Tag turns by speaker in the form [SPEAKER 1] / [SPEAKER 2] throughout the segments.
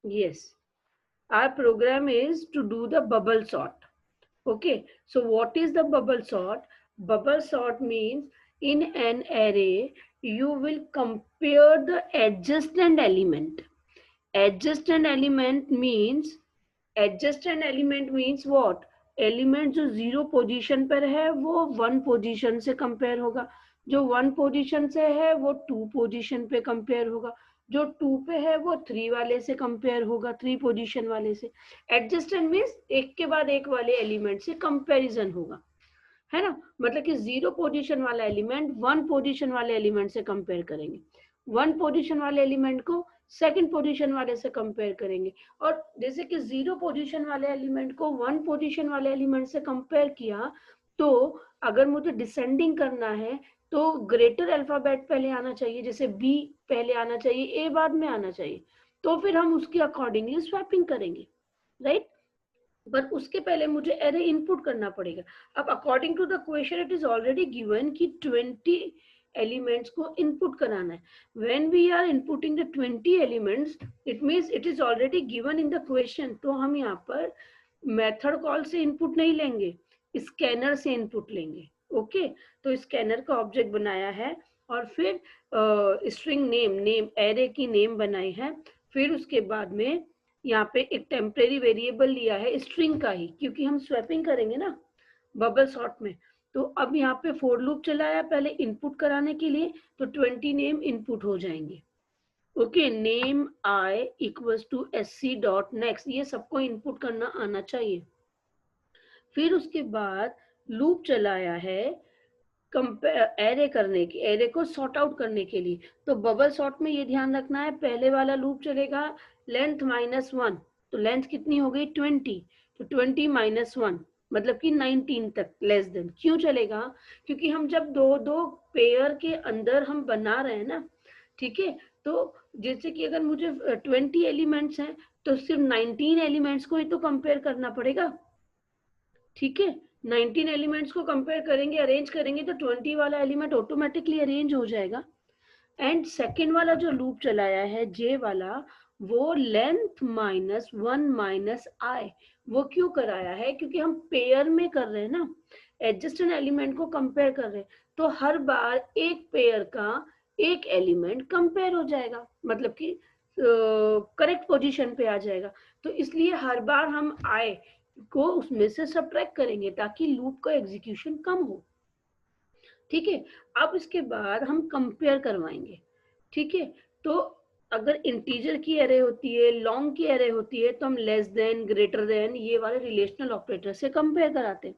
[SPEAKER 1] Yes. Our program is to do the bubble sort. Okay. So what is the bubble sort? Bubble sort means in an array, you will compare the adjacent element. Adjacent element means what? Element जो 0 position पर है वो 1 position से compare होगा, जो 1 position से है वो 2 पोजीशन पे कंपेयर होगा, जो 2 पे है वो 3 वाले से कंपेयर होगा, 3 पोजीशन वाले से। एडजस्टेंट मीन्स एक के बाद एक वाले एलिमेंट से कंपैरिजन होगा, है ना। मतलब कि 0 पोजीशन वाला एलिमेंट 1 पोजीशन वाले एलिमेंट से कंपेयर करेंगे, 1 पोजीशन वाले एलिमेंट को सेकंड पोजीशन वाले से कंपेयर करेंगे। और जैसे कि 0 पोजीशन वाले एलिमेंट को 1 पोजीशन वाले एलिमेंट से कंपेयर किया, तो अगर मुझे डिसेंडिंग करना है तो ग्रेटर अल्फाबेट पहले आना चाहिए, जैसे बी पहले आना चाहिए, ए बाद में आना चाहिए, तो फिर हम उसके अकॉर्डिंगली स्वैपिंग करेंगे, राइट। पर उसके पहले मुझे एरे इनपुट करना पड़ेगा। अब according to the question it is already given कि 20 एलिमेंट्स को इनपुट कराना है। When we are inputting the 20 elements, it means it is already given in the question, तो हम यहाँ पर मेथड कॉल से इनपुट नहीं लेंगे, स्कैनर से इनपुट लेंगे। ओके, तो स्कैनर का ऑब्जेक्ट बनाया है और फिर स्ट्रिंग नेम एरे की नेम बनाई है। फिर उसके बाद में यहाँ पे एक टेम्परेरी वेरिएबल लिया है स्ट्रिंग का ही, क्योंकि हम स्वैपिंग करेंगे ना बबल सॉर्ट में। तो अब यहाँ पे फोर लूप चलाया पहले इनपुट कराने के लिए, तो 20 नेम इनपुट हो जाएंगे। Okay, name I equals to sc dot next, ये सबको इनपुट करना आना चाहिए। फिर उसके बाद लूप चलाया है एरे करने की, एरे को सॉर्ट आउट करने के लिए। तो बबल सॉर्ट में ये ध्यान रखना है, पहले वाला लूप चलेगा लेंथ -1, तो लेंथ कितनी हो गई 20, तो 20 -1 मतलब कि 19 तक लेस देन। क्यों चलेगा? क्योंकि हम जब दो दो पेयर के अंदर हम बना रहे हैं ना, ठीक है। तो जैसे कि अगर मुझे 20 एलिमेंट्स हैं तो सिर्फ 19 एलिमेंट्स को ही तो कंपेयर करना पड़ेगा, ठीक है। 19 एलिमेंट्स को कंपेयर करेंगे, अरेंज करेंगे, तो 20 वाला एलिमेंट ऑटोमेटिकली अरेंज हो जाएगा। एंड सेकेंड वाला जो लूप चलाया है जे वाला, वो लेंथ -1 -i, वो क्यों कराया है? क्योंकि हम पेयर में कर रहे हैं ना, एडजस्टेंट एलिमेंट को कंपेयर कर रहे हैं, तो हर बार एक पेयर का एक एलिमेंट कंपेयर हो जाएगा, मतलब कि करेक्ट पोजीशन पे आ जाएगा। तो इसलिए हर बार हम i को उसमें से सब्ट्रैक्ट करेंगे ताकि लूप का एग्जीक्यूशन कम हो, ठीक है। अब इसके बाद हम कंपेयर करवाएंगे, ठीक है। तो अगर इंटीजर की एरे होती है, लॉन्ग की एरे होती है, तो हम लेस देन, ग्रेटर देन, ये वाले रिलेशनल ऑपरेटर से कंपेयर कराते हैं।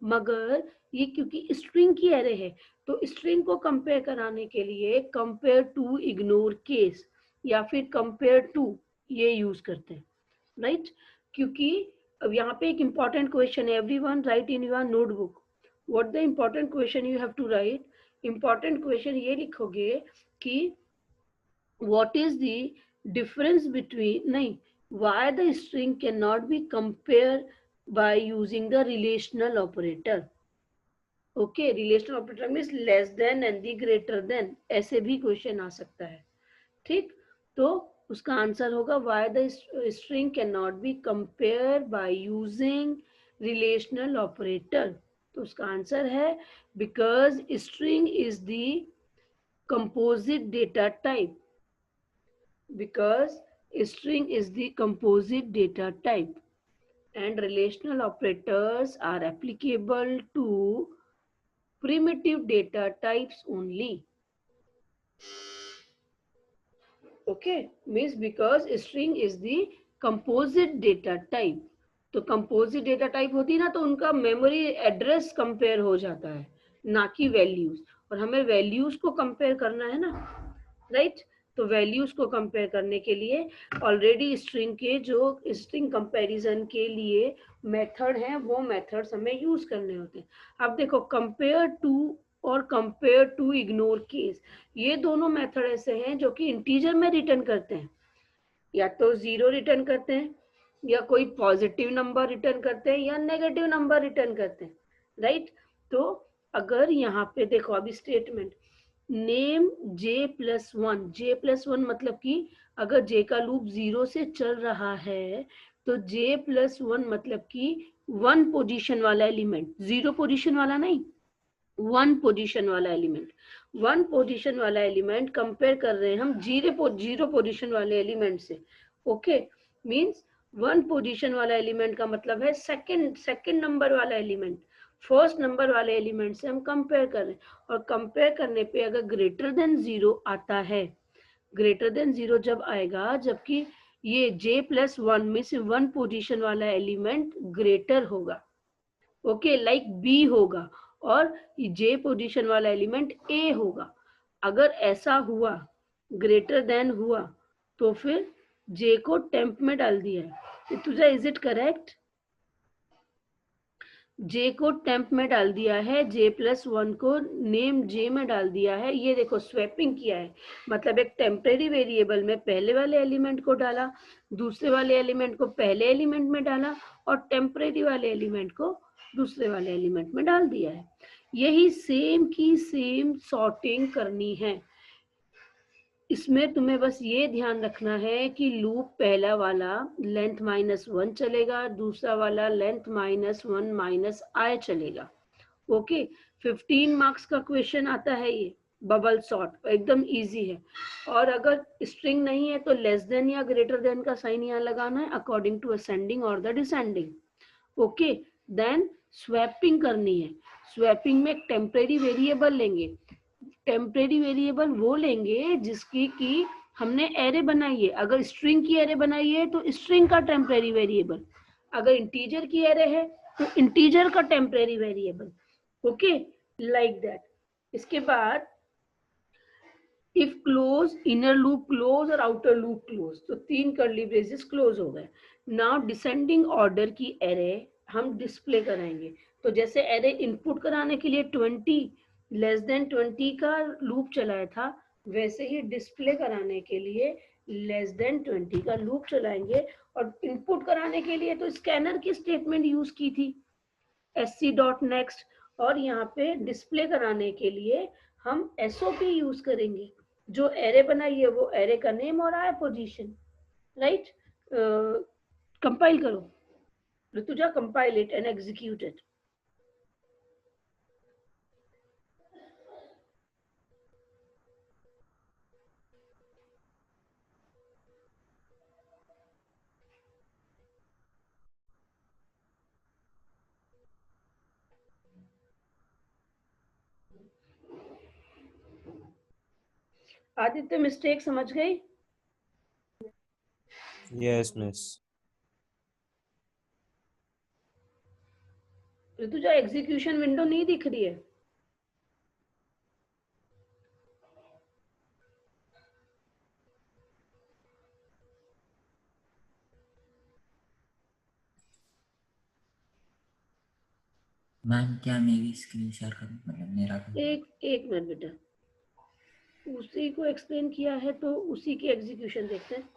[SPEAKER 1] मगर ये क्योंकि स्ट्रिंग की एरे है, तो स्ट्रिंग को कंपेयर कराने के लिए कंपेयर टू, इग्नोर केस या फिर कंपेयर टू ये यूज करते हैं, राइट। क्योंकि अब यहाँ पे एक important question है, everyone write in your notebook what the important question you have to write। important question ये लिखोगे कि what is the difference between, नहीं, why the string cannot be compared by using the relational operator। Okay, relational operator means less than and the greater than, ऐसे भी question आ सकता है, ठीक। तो उसका आंसर होगा why the string can not be compare by using relational operator. तो उसका आंसर है because string is the composite data type, because string is the composite data type and relational operators are applicable to primitive data types only। okay, means because string is the composite data type। तो composite data type होती है ना, तो उनका memory address compare हो जाता है, ना कि वैल्यूज। और हमें वैल्यूज को कंपेयर करना है ना, राइट। तो वैल्यूज को कंपेयर करने के लिए ऑलरेडी स्ट्रिंग के जो स्ट्रिंग कंपैरिजन के लिए मेथड हैं, वो मेथड्स हमें यूज करने होते हैं। अब देखो, कंपेयर टू और कंपेयर टू इग्नोर केस, ये दोनों मेथड ऐसे हैं जो कि इंटीजर में रिटर्न करते हैं, या तो 0 रिटर्न करते हैं, या कोई पॉजिटिव नंबर रिटर्न करते हैं, या नेगेटिव नंबर रिटर्न करते हैं, राइट। तो अगर यहाँ पे देखो अभी स्टेटमेंट, नेम j+1, j+1 मतलब कि अगर j का लूप 0 से चल रहा है तो j+1 मतलब कि 1 पोजीशन वाला एलिमेंट, 0 पोजीशन वाला नहीं, 1 पोजीशन वाला एलिमेंट, 1 पोजीशन वाला एलिमेंट कंपेयर कर रहे हैं हम 0 पोजीशन वाले एलिमेंट से। ओके, मींस 1 पोजीशन वाला एलिमेंट का मतलब है सेकंड नंबर वाला एलिमेंट, फर्स्ट नंबर वाले एलिमेंट से हम कंपेयर कर रहे हैं। और कंपेयर करने पे अगर ग्रेटर देन 0 आता है, ग्रेटर देन 0 जब आएगा, जबकि ये j+1 में से 1 पोजीशन वाला एलिमेंट ग्रेटर होगा, ओके, लाइक बी होगा, और जे पोजीशन वाला एलिमेंट ए होगा। अगर ऐसा हुआ, ग्रेटर देन हुआ, तो फिर जे को टेम्प में डाल दिया है। तुझा इज इट करेक्ट? जे को टेम्प में डाल दिया है, j+1 को नेम जे में डाल दिया है। ये देखो स्वैपिंग किया है, मतलब एक टेम्परेरी वेरिएबल में पहले वाले एलिमेंट को डाला, दूसरे वाले एलिमेंट को पहले एलिमेंट में डाला, और टेम्परेरी वाले एलिमेंट को दूसरे वाले एलिमेंट में डाल दिया है। यही सेम की सेम सॉर्टिंग करनी है। इसमें तुम्हें बस ये ध्यान रखना है कि लूप पहला वाला लेंथ -1 चलेगा, दूसरा वाला लेंथ -1 -i चलेगा। ओके, 15 मार्क्स का क्वेश्चन आता है ये, बबल सॉर्ट, एकदम इजी है। और अगर स्ट्रिंग नहीं है तो लेस देन या ग्रेटर देन का साइन यहाँ लगाना है अकॉर्डिंग टू असेंडिंग और the descending. Okay, then swapping करनी है। स्वैपिंग में एक टेम्परेरी वेरिएबल लेंगे, टेम्परेरी वेरिएबल वो लेंगे जिसकी की हमने एरे बनाई है। अगर स्ट्रिंग की एरे बनाई है तो स्ट्रिंग का टेम्परेरी वेरिएबल, अगर इंटीजर की एरे है तो इंटीजर का temporary variable. Okay, like that. इसके बाद if close, inner loop close और आउटर लूप क्लोज, तो 3 कर्ली ब्रेसेस क्लोज हो गए। नाउ डिसेंडिंग ऑर्डर की एरे हम डिस्प्ले कराएंगे। तो जैसे एरे इनपुट कराने के लिए 20 लेस देन 20 का लूप चलाया था, वैसे ही डिस्प्ले कराने के लिए लेस देन 20 का लूप चलाएंगे। और इनपुट कराने के लिए तो स्कैनर की स्टेटमेंट यूज की थी, sc.next, और यहाँ पे डिस्प्ले कराने के लिए हम SOP यूज करेंगे। जो एरे बनाई है वो एरे का नेम और आई पोजीशन, राइट? कंपाइल करो Rutuja, compile it and execute it. Aditya, mistake समझ गई?
[SPEAKER 2] Yes miss.
[SPEAKER 1] Rutuja, execution window नहीं दिख रही है?
[SPEAKER 3] मैम क्या मेरी स्क्रीन शेयर करूं, मतलब मेरा?
[SPEAKER 1] एक मिनट बेटा, उसी को एक्सप्लेन किया है तो उसी की एग्जीक्यूशन देखते हैं।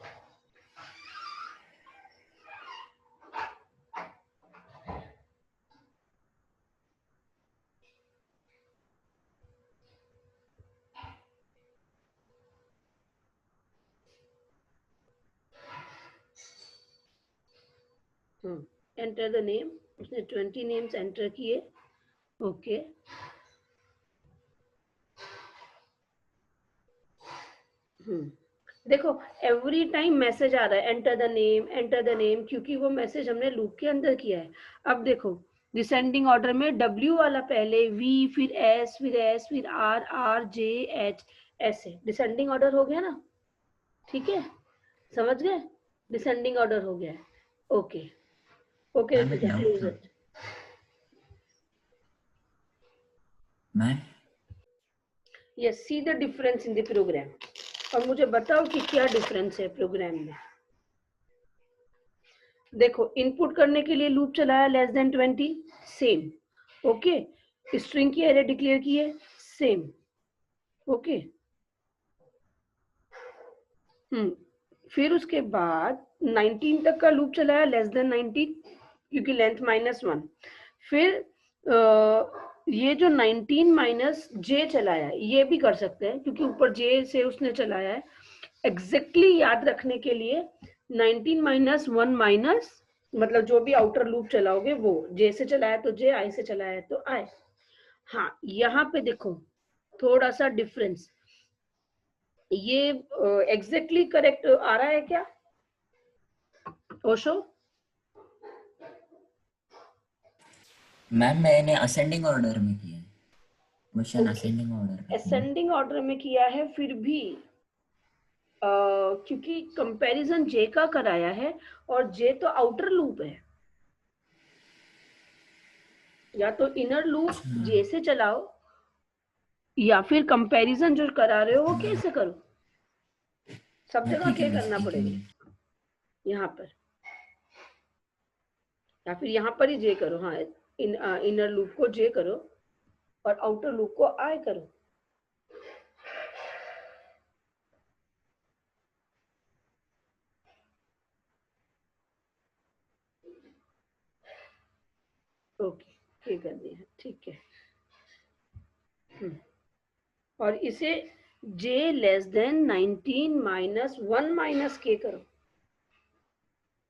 [SPEAKER 1] एंटर द नेम, उसने 20 नेम्स एंटर किए। ओके, देखो एवरी टाइम मैसेज आ रहा है enter the name, enter the name, क्योंकि वो मैसेज हमने लूप के अंदर किया है। अब देखो डिसेंडिंग ऑर्डर में W वाला पहले, V फिर S फिर S फिर R, R J H, ऐसे डिसेंडिंग ऑर्डर हो गया ना? ठीक है, समझ गए? डिसेंडिंग ऑर्डर हो गया है। Okay okay, close it.
[SPEAKER 3] Ma'am
[SPEAKER 1] yes, see the difference in the program, और मुझे बताओ कि क्या डिफरेंस है प्रोग्राम में। देखो इनपुट करने के लिए लूप चलाया less than 20, same. Okay, string की एरे डिक्लेयर की है, सेम। ओके, फिर उसके बाद 19 तक का लूप चलाया लेस देन 19, क्योंकि लेंथ -1। फिर ये जो 19 माइनस जे चलाया है ये भी कर सकते हैं क्योंकि ऊपर जे से उसने चलाया है। एग्जैक्टली याद रखने के लिए 19 माइनस 1 माइनस मतलब जो भी आउटर लूप चलाओगे वो जे से चलाया तो जे, आई से चलाया तो आई। हाँ, यहाँ पे देखो थोड़ा सा डिफरेंस, ये एग्जैक्टली करेक्ट आ रहा है क्या ओशो?
[SPEAKER 3] मैम मैंने असेंडिंग ऑर्डर में किया है, क्वेश्चन असेंडिंग ऑर्डर का किया है।
[SPEAKER 1] असेंडिंग ऑर्डर में किया है, फिर भी क्योंकि कंपैरिजन जे का कराया है और जे तो आउटर लूप है, या तो इनर लूप
[SPEAKER 3] अच्छा,
[SPEAKER 1] जे से चलाओ या फिर कंपैरिजन जो करा रहे हो वो कैसे करो, सब
[SPEAKER 3] हाँ
[SPEAKER 1] जगह
[SPEAKER 3] ठीक है
[SPEAKER 1] क्या
[SPEAKER 3] मिस,
[SPEAKER 1] करना
[SPEAKER 3] ठीक है
[SPEAKER 1] पड़ेगा
[SPEAKER 3] मिस।
[SPEAKER 1] यहाँ पर, या फिर यहाँ पर ही जे करो। हाँ, इनर लूप को जे करो और आउटर लूप को आई करो। ओके, ये कर दिया, ठीक है। और इसे j less than 19 minus 1 minus के करो,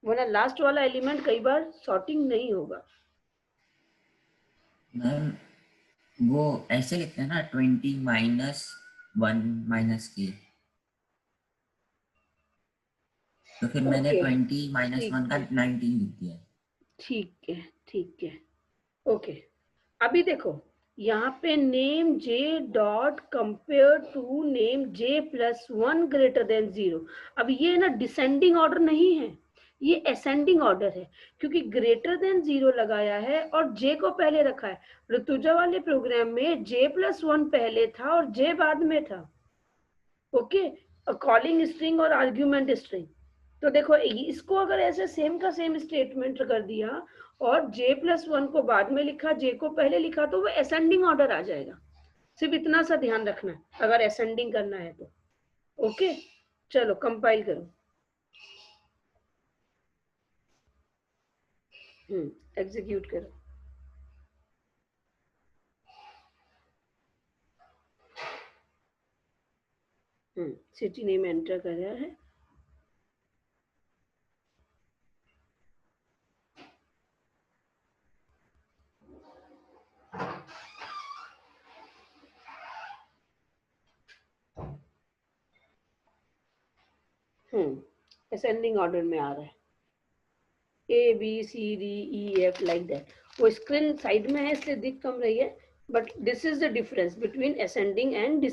[SPEAKER 1] वरना लास्ट वाला एलिमेंट कई बार सॉर्टिंग नहीं होगा।
[SPEAKER 3] मैम वो ऐसे लिखते हैं ना, 20 माइनस 1 माइनस के, तो फिर मैंने
[SPEAKER 1] ओके,
[SPEAKER 3] 20 माइनस
[SPEAKER 1] ठीक
[SPEAKER 3] 1 का
[SPEAKER 1] है,
[SPEAKER 3] 19 लिख दिया है।
[SPEAKER 1] ठीक है, ठीक है। ओके, अभी देखो यहाँ पे name J dot compare to name J plus 1 greater than 0। अब ये ना डिसेंडिंग ऑर्डर नहीं है, ये असेंडिंग ऑर्डर है क्योंकि ग्रेटर देन 0 लगाया है और जे को पहले रखा है। ऋतुजा वाले प्रोग्राम में जे प्लस 1 पहले था और जे बाद में था। ओके, कॉलिंग स्ट्रिंग और आर्ग्यूमेंट स्ट्रिंग। तो देखो इसको अगर ऐसे सेम का सेम स्टेटमेंट कर दिया और j प्लस 1 को बाद में लिखा, j को पहले लिखा, तो वो असेंडिंग ऑर्डर आ जाएगा। सिर्फ इतना सा ध्यान रखना अगर असेंडिंग करना है तो। ओके, चलो कंपाइल करो। एग्जीक्यूट करो। सिटी नेम एंटर कर रहा है। असेंडिंग ऑर्डर में आ रहा है, A B C D E F like that. वो स्क्रीन साइड में है इसलिए दिख कम रही है, but this is the difference between ascending and